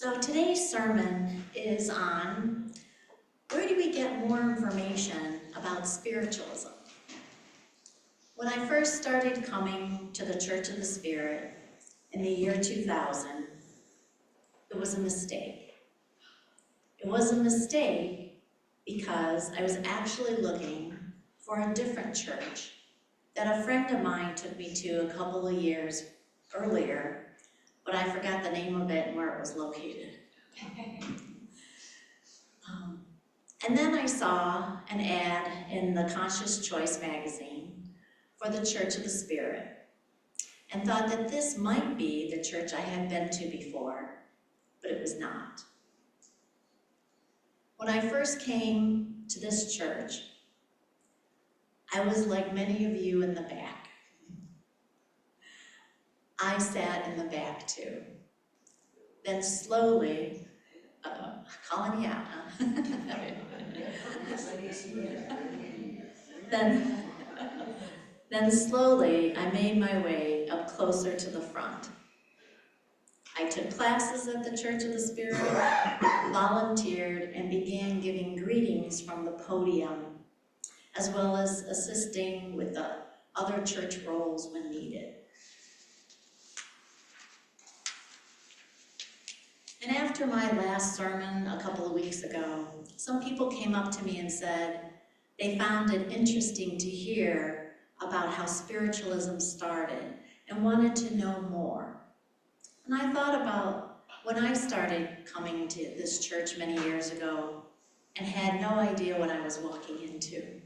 So today's sermon is on where do we get more information about spiritualism? When I first started coming to the Church of the Spirit in the year 2000, it was a mistake. It was a mistake because I was actually looking for a different church that a friend of mine took me to a couple of years earlier, but I forgot the name of it and where it was located. And then I saw an ad in the Conscious Choice magazine for the Church of the Spirit and thought that this might be the church I had been to before, but it was not. When I first came to this church, I was like many of you in the back. I sat in the back too. Then slowly, calling you out, huh? Then slowly, I made my way up closer to the front. I took classes at the Church of the Spirit, volunteered, and began giving greetings from the podium, as well as assisting with the other church roles when needed. And after my last sermon a couple of weeks ago, some people came up to me and said they found it interesting to hear about how spiritualism started and wanted to know more. And I thought about when I started coming to this church many years ago and had no idea what I was walking into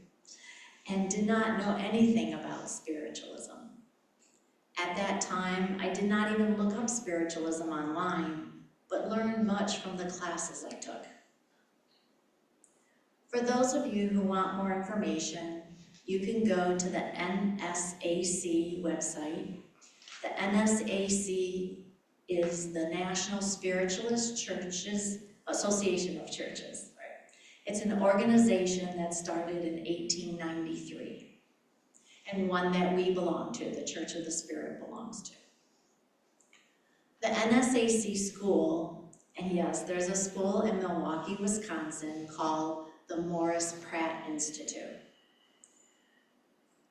and did not know anything about spiritualism. At that time, I did not even look up spiritualism online, but learned much from the classes I took. For those of you who want more information, you can go to the NSAC website. The NSAC is the National Spiritualist Churches Association of Churches. Right? It's an organization that started in 1893 and one that we belong to, the Church of the Spirit belongs to. The NSAC school, and yes, there's a school in Milwaukee, Wisconsin called the Morris Pratt Institute.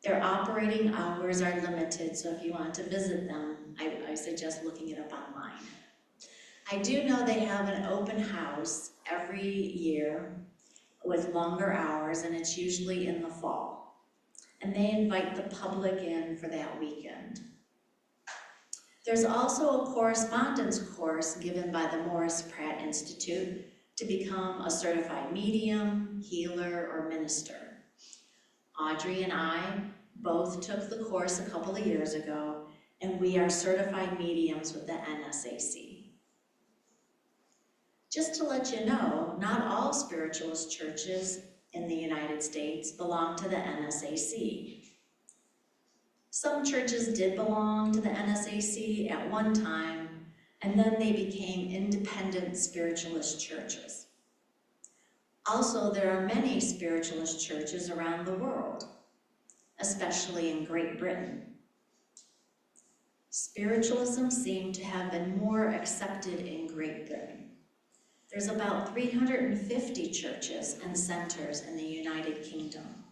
Their operating hours are limited, so if you want to visit them, I suggest looking it up online. I do know they have an open house every year with longer hours, and it's usually in the fall. And they invite the public in for that weekend. There's also a correspondence course given by the Morris Pratt Institute to become a certified medium, healer, or minister. Audrey and I both took the course a couple of years ago, and we are certified mediums with the NSAC. Just to let you know, not all spiritualist churches in the United States belong to the NSAC. Some churches did belong to the NSAC at one time, and then they became independent spiritualist churches. Also, there are many spiritualist churches around the world, especially in Great Britain. Spiritualism seemed to have been more accepted in Great Britain. There's about 350 churches and centers in the United Kingdom.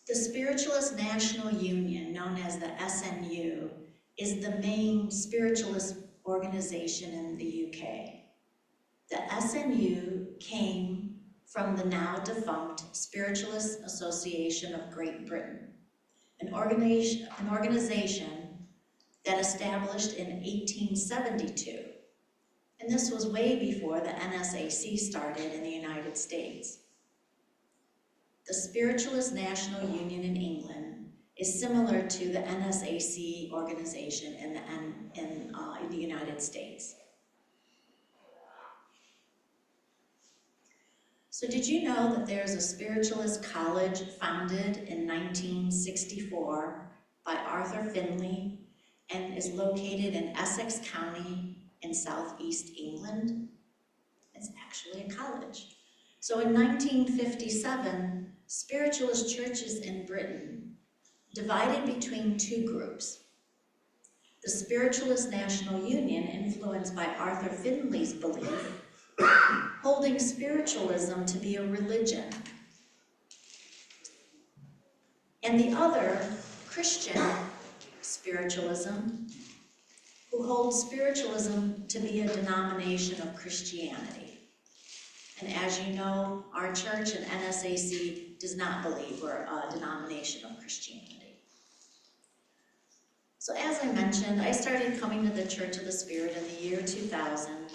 The Spiritualist National Union, known as the SNU, is the main spiritualist organization in the UK. The SNU came from the now defunct Spiritualist Association of Great Britain, an organization that established in 1872. And this was way before the NSAC started in the United States. The Spiritualist National Union in England is similar to the NSAC organization in the United States. So did you know that there's a spiritualist college founded in 1964 by Arthur Finley and is located in Essex County in southeast England? It's actually a college. So in 1957, spiritualist churches in Britain divided between two groups. The Spiritualist National Union, influenced by Arthur Findlay's belief, holding spiritualism to be a religion. And the other, Christian spiritualism, who holds spiritualism to be a denomination of Christianity. And as you know, our church and NSAC does not believe we're a denomination of Christianity. So as I mentioned, I started coming to the Church of the Spirit in the year 2000.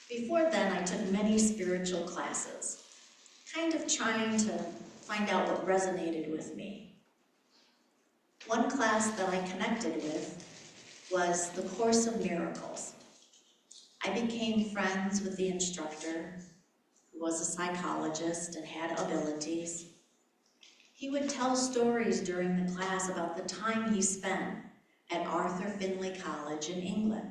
Before then, I took many spiritual classes, kind of trying to find out what resonated with me. One class that I connected with was the Course of Miracles. I became friends with the instructor, who was a psychologist and had abilities. He would tell stories during the class about the time he spent at Arthur Findlay College in England.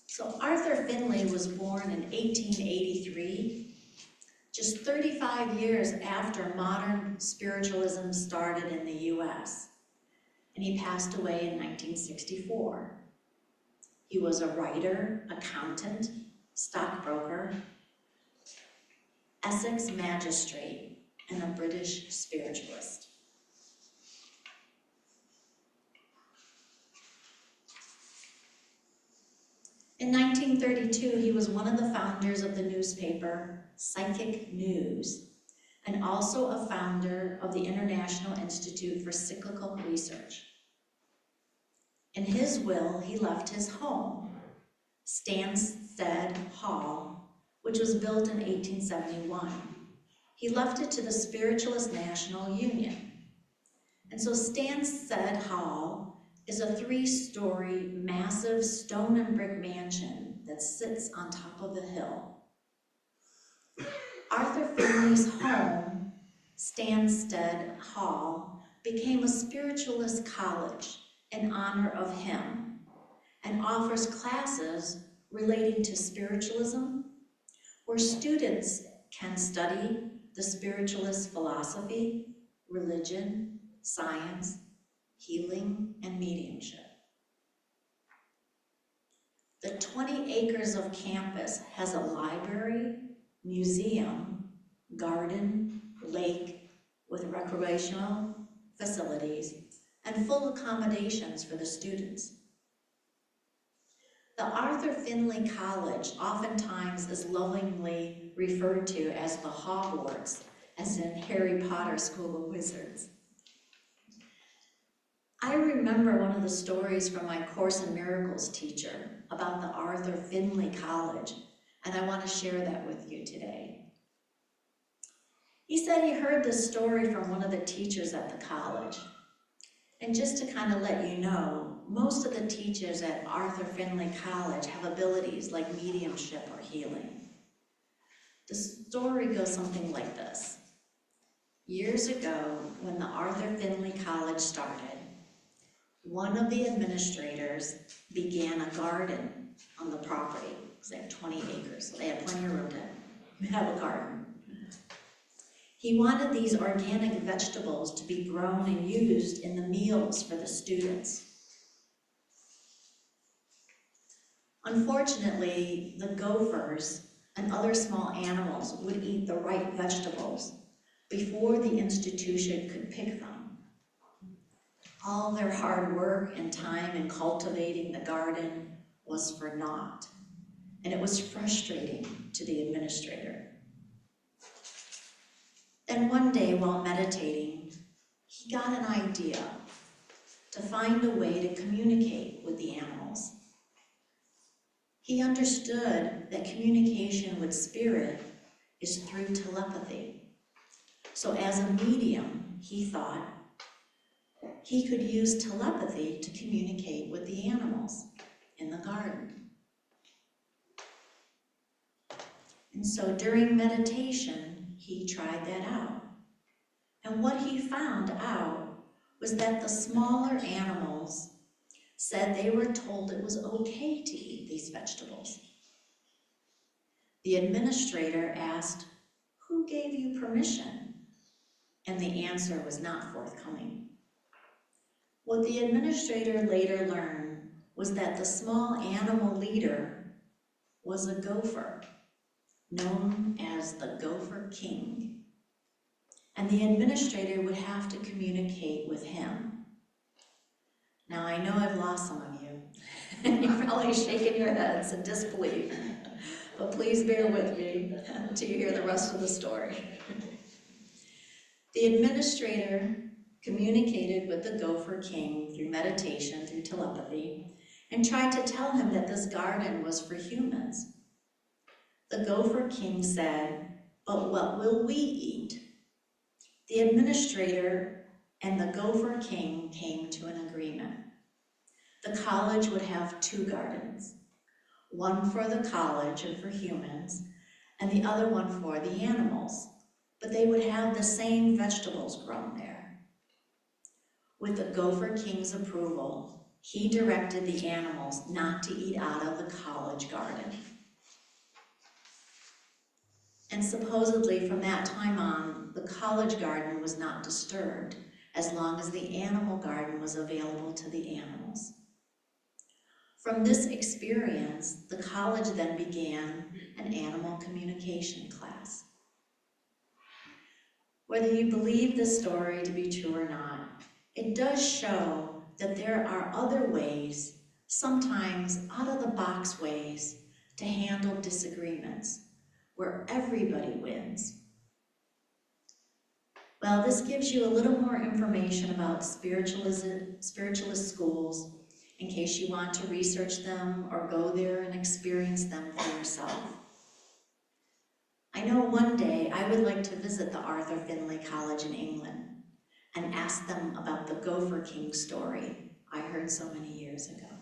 So Arthur Findlay was born in 1883, just 35 years after modern spiritualism started in the US, and he passed away in 1964. He was a writer, accountant, stockbroker, Essex magistrate, and a British spiritualist. In 1932, he was one of the founders of the newspaper Psychic News, and also a founder of the International Institute for Cyclical Research. In his will, he left his home, Stansted Hall, which was built in 1871. He left it to the Spiritualist National Union. And so Stansted Hall is a 3-story, massive stone and brick mansion that sits on top of a hill. Arthur Findlay's home, Stansted Hall, became a spiritualist college in honor of him and offers classes relating to spiritualism, where students can study the spiritualist philosophy, religion, science, healing, and mediumship. The 20 acres of campus has a library, museum, garden, lake with recreational facilities, and full accommodations for the students. The Arthur Findlay College oftentimes is lovingly referred to as the Hogwarts, as in Harry Potter School of Wizards. I remember one of the stories from my Course in Miracles teacher about the Arthur Findlay College, and I want to share that with you today. He said he heard this story from one of the teachers at the college. And just to kind of let you know, most of the teachers at Arthur Findlay College have abilities like mediumship or healing. The story goes something like this. Years ago, when the Arthur Findlay College started, one of the administrators began a garden on the property. It was like 20 acres, so they had plenty of room to have a garden. He wanted these organic vegetables to be grown and used in the meals for the students. Unfortunately, the gophers and other small animals would eat the right vegetables before the institution could pick them. All their hard work and time in cultivating the garden was for naught, and it was frustrating to the administrator. Then one day, while meditating, he got an idea to find a way to communicate with the animals. He understood that communication with spirit is through telepathy. So as a medium, he thought he could use telepathy to communicate with the animals in the garden. And so during meditation, he tried that out. And what he found out was that the smaller animals said they were told it was okay to eat these vegetables. The administrator asked, "Who gave you permission?" And the answer was not forthcoming. What the administrator later learned was that the small animal leader was a gopher, known as the Gopher King. And the administrator would have to communicate with him. Now, I know I've lost some of you, and you're probably shaking your heads in disbelief, but please bear with me until you hear the rest of the story. The administrator communicated with the Gopher King through meditation, through telepathy, and tried to tell him that this garden was for humans. The Gopher King said, "But what will we eat?" The administrator and the Gopher King came to an agreement. The college would have 2 gardens, one for the college and for humans, and the other one for the animals, but they would have the same vegetables grown there. With the Gopher King's approval, he directed the animals not to eat out of the college garden. And supposedly from that time on, the college garden was not disturbed as long as the animal garden was available to the animals. From this experience, the college then began an animal communication class. Whether you believe this story to be true or not, it does show that there are other ways, sometimes out-of-the-box ways, to handle disagreements, where everybody wins. Well, this gives you a little more information about spiritualist schools in case you want to research them or go there and experience them for yourself. I know one day I would like to visit the Arthur Findlay College in England and ask them about the Gopher King story I heard so many years ago.